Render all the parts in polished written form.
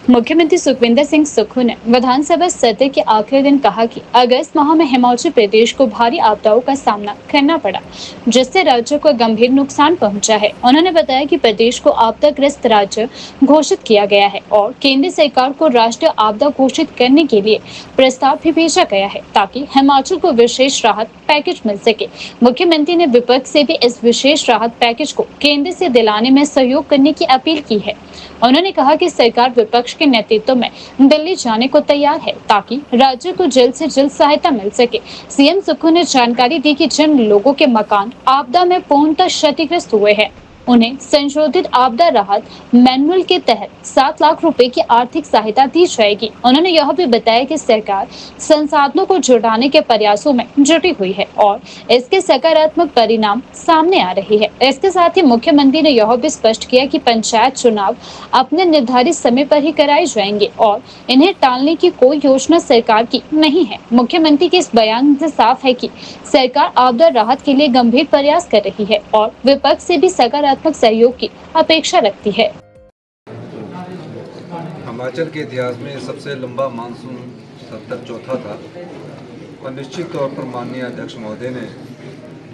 मुख्यमंत्री सुखविंदर सिंह सुक्खू ने विधानसभा सत्र के आखिरी दिन कहा कि अगस्त माह में हिमाचल प्रदेश को भारी आपदाओं का सामना करना पड़ा, जिससे राज्य को गंभीर नुकसान पहुंचा है। उन्होंने बताया कि प्रदेश को आपदाग्रस्त राज्य घोषित किया गया है और केंद्र सरकार को राष्ट्रीय आपदा घोषित करने के लिए प्रस्ताव भी भेजा गया है, ताकि हिमाचल को विशेष राहत पैकेज मिल सके। मुख्यमंत्री ने विपक्ष से भी इस विशेष राहत पैकेज को केंद्र से दिलाने में सहयोग करने की अपील की है। उन्होंने कहा कि सरकार विपक्ष के नेतृत्व में दिल्ली जाने को तैयार है, ताकि राज्य को जल्द से जल्द सहायता मिल सके। सीएम सुक्खू ने जानकारी दी कि जिन लोगों के मकान आपदा में पूर्णतः क्षतिग्रस्त हुए हैं, उन्हें संशोधित आपदा राहत मैनुअल के तहत 7 लाख रुपए की आर्थिक सहायता दी जाएगी। उन्होंने यह भी बताया कि सरकार संसाधनों को जुटाने के प्रयासों में जुटी हुई है और इसके सकारात्मक परिणाम सामने आ रहे हैं। इसके साथ ही मुख्यमंत्री ने यह भी स्पष्ट किया कि पंचायत चुनाव अपने निर्धारित समय पर ही कराए जाएंगे और इन्हें टालने की कोई योजना सरकार की नहीं है। मुख्यमंत्री के इस बयान से साफ है कि सरकार आपदा राहत के लिए गंभीर प्रयास कर रही है और विपक्ष से भी सकारात्मक सहयोग की अपेक्षा रखती है। हिमाचल के इतिहास में सबसे लंबा मानसून सत्र चौथा था और निश्चित तौर पर माननीय अध्यक्ष महोदय ने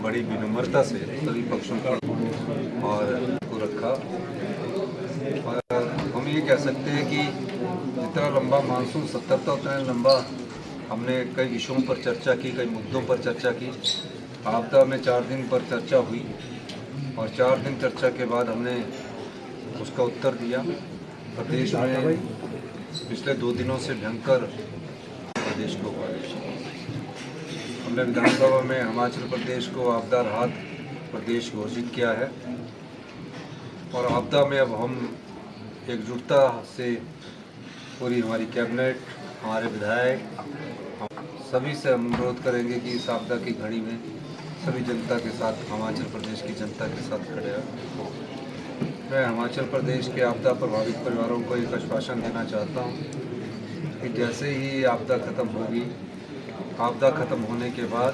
बड़ी विनम्रता से सभी पक्षों को रखा। और हम ये कह सकते हैं कि जितना लंबा मानसून सत्र था उतना लंबा हमने कई विषयों पर चर्चा की, कई मुद्दों पर चर्चा की। आपदा में 4 दिन पर चर्चा हुई और 4 दिन चर्चा के बाद हमने उसका उत्तर दिया। प्रदेश में पिछले 2 दिनों से भयंकर प्रदेश को हमने विधानसभा में हिमाचल प्रदेश को आपदा राहत प्रदेश घोषित किया है और आपदा में अब हम एकजुटता से पूरी हमारी कैबिनेट, हमारे विधायक, सभी से हम अनुरोध करेंगे कि इस आपदा की घड़ी में सभी जनता के साथ, हिमाचल प्रदेश की जनता के साथ खड़े हैं। मैं हिमाचल प्रदेश के आपदा प्रभावित परिवारों को एक आश्वासन देना चाहता हूं कि जैसे ही आपदा खत्म होगी, आपदा खत्म होने के बाद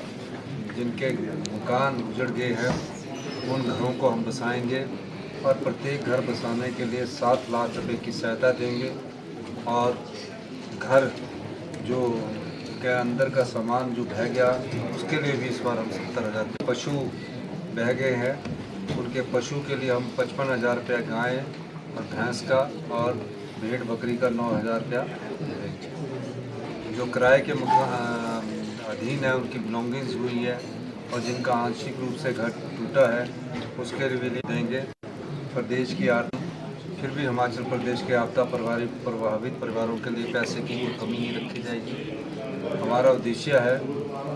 जिनके मकान उजड़ गए हैं उन घरों को हम बसाएंगे और प्रत्येक घर बसाने के लिए 7 लाख रुपए की सहायता देंगे और घर जो के अंदर का सामान जो बह गया उसके लिए भी इस बार हम 70,000। पशु बह गए हैं, उनके पशु के लिए हम 55,000 रुपया गाय और भैंस का और भेड़ बकरी का 9,000 रुपया देंगे। जो किराए के अधीन है उनकी बिलोंगिंग्स हुई है और जिनका आंशिक रूप से घर टूटा है उसके लिए भी देंगे। प्रदेश की आर्थिक फिर भी हिमाचल प्रदेश के आपदा प्रभावित परिवारों के लिए पैसे की कोई कमी नहीं रखी जाएगी। हमारा उद्देश्य है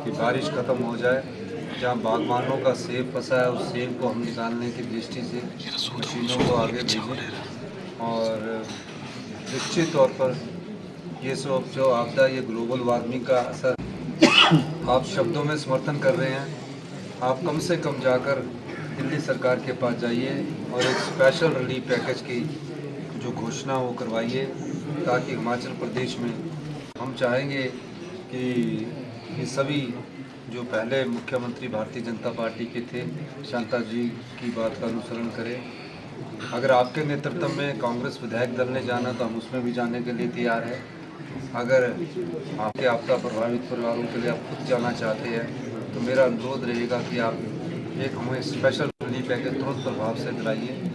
कि बारिश खत्म हो जाए, जहाँ बागवानों का सेब फंसा है उस सेब को हम निकालने की दृष्टि से मशीनों को आगे भेजें और निश्चित तौर पर ये सब जो आपदा, ये ग्लोबल वार्मिंग का असर आप शब्दों में समर्थन कर रहे हैं। आप कम से कम जाकर दिल्ली सरकार के पास जाइए और एक स्पेशल रिलीफ पैकेज की जो घोषणा वो करवाइए, ताकि हिमाचल प्रदेश में हम चाहेंगे कि ये सभी जो पहले मुख्यमंत्री भारतीय जनता पार्टी के थे, शांता जी की बात का अनुसरण करें। अगर आपके नेतृत्व में कांग्रेस विधायक दल ने जाना तो हम उसमें भी जाने के लिए तैयार है। अगर आपके आपदा प्रभावित परिवारों के लिए आप खुद जाना चाहते हैं तो मेरा अनुरोध रहेगा कि आप एक हमें स्पेशल रिलीफ पैकेज तुरंत प्रभाव से दिलाइए।